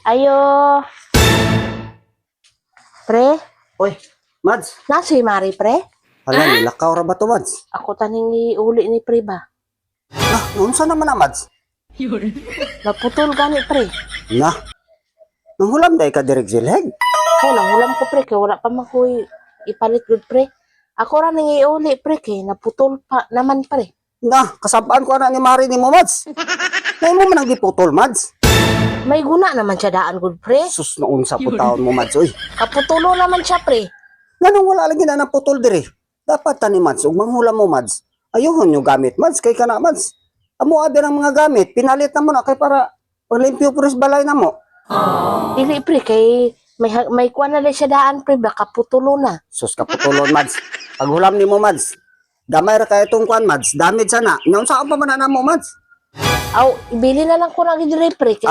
Ayo, pre. Oy, Mads. Nasi Mari, pre. Hala, nilakaw ra ba to, Mads? Ako taning uli ni pre ba? Nah, unsa naman na, Mads? Naputol gani, pre. Nah, nanghulam day ka direk silheg. Hulam ko, pre. Kaya wala pa man ko ipalit good, pre. Ako ra nang iuli, pre. Kaya naputol pa naman, pre. Nah, kasabaan ko na ni Mari ni mo, Mads. Nay mo man ang giputol, Mads. May guna naman siya daan, good, pre. Sus, na unsa po taon mo, Mads, oy. Kaputulo naman siya, pre. Ganun wala lagi na naputol dire. Dapat tani, Mads, ug manghulam mo, Mads. Ayuhon yung gamit, Mads, kay kana, Mads. Amo abi ang mga gamit, pinalit na mo na kay para palimpyo puris balay na mo. Dili, pre. Kay may kuha na lang siya daan, pre. Baka putulo na. Sus, kaputulon, Mads. Paghulam ni mo, Mads. Gamay ra kay itong kuan, Mads. Damage sana. Naunsa pa man na mo, Mads? Aw, ibili na lang ko na gidire, pre. Kay,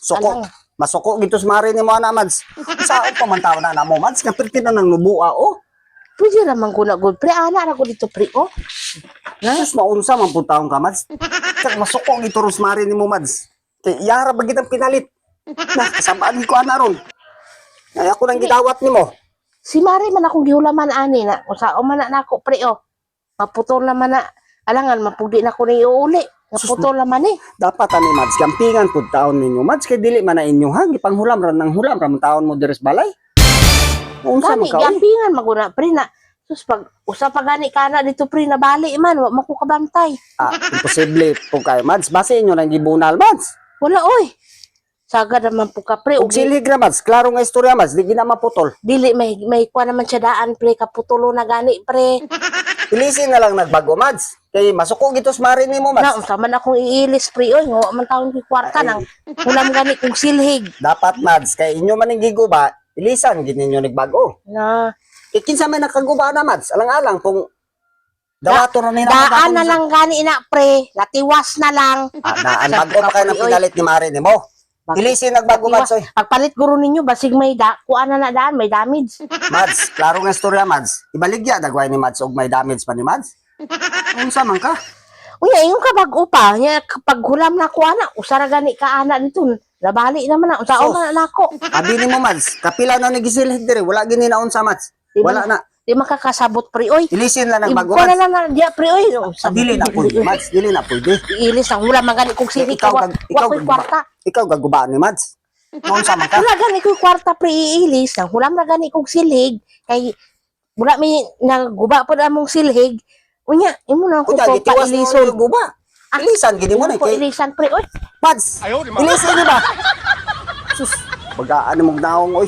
Suko. Alang. Masuko gito sa Mari ni mo na, Mads. Saan pa man tao na mo, Mads? Kapirti na ng lubua, oh. pwede naman guna, good, pre. Ana na ko dito, pre, oh. Sus, maunsa man po taong ka, Mads. Kaya masuko gito ros Mari ni mo, Mads. Kaya yara ba kitang pinalit? Na, kasabaan ko na ron. Kaya ako nang gidawat ni mo. Si Mari man akong gihulaman ani na. Kung saan man na ako, pre, oh. Maputol naman na. Alangan, mapugdi na ko na iuli. Maputol naman eh. Dapat ani, Mads, gampingan po taon ninyo, Mads. Kaya dili man na inyo, ha? Gipanghulam ran ng hulam ran taon mo deres balay. Unsa man Gani, ka, oy? gampingan maguna, pre, na. Sus, pag usa pa gani ka na dito, pre, na bali man. Wa mo ko kabantay. Imposible po kayo, Mads. Base inyo nang gibunal, Mads. Wala, oy. Sagad naman po ka, pre. Ug silig ra, Mads. Klaro nga istorya, Mads. Di gina maputol. Dili, may kuha naman siya daan, pre. Kaputulo na gani, pre. Ilisin na lang nagbago, Mads. Kay masuko gito sa Mari ni mo, Na, Mads. unsa man akong iilis, pre, oy. Nga, man taon ko kwarta nang hulam gani kong silhig. Dapat, Mads. Kay inyo man ang giguba, ilisan gini ninyo nagbago. Na, Kinsa may nakaguba na, Mads. Alang-alang kung dawato na nila. daan na lang gani na, pre. Natiwas na lang. Daan bago pa kayo ng pinalit ni Mari ni mo. Ilisin nagbago, Mads. Oy. Pagpalit guro ninyo, basig may kuha na daan, may damage. Mads, klaro nga istorya, Mads. Ibaligya, dagway ni Mads, og may damage pa ni Mads. Unsa man ka? Unya, yung kabag-o pa, nya, kapag hulam na kuha na, usara gani ka ana dito, nabali naman na, unsa Sus. man na ako. Abi ni mo, Mads. Kapila na nagisilhig dire, wala gini na unsa, Mads. Wala na. Di makakasabot, pre, oy. Ilisin lang nagbago, Ikuha na Mads. lang na, diya, pre, oy. Dili na pwede, Mads. Dili na pwede. Iilis ang hulam, ang gani kong sili, Ikaw wako'y kwarta. Ikaw gagubaan ni Mads. Unsa man ka? Wala gani kong kwarta, pre, iilis, ang hulam na gani kong silig, kay, wala may naguba po na mong silhig, unya, imo na ako Unya, pa gitiwas mo pailison. yung guba. Ilisan gini mo na Imo ko kay ilisan, pre, oy. Mads. Ilisin ni ba? Sus, bagaan mo naong oy.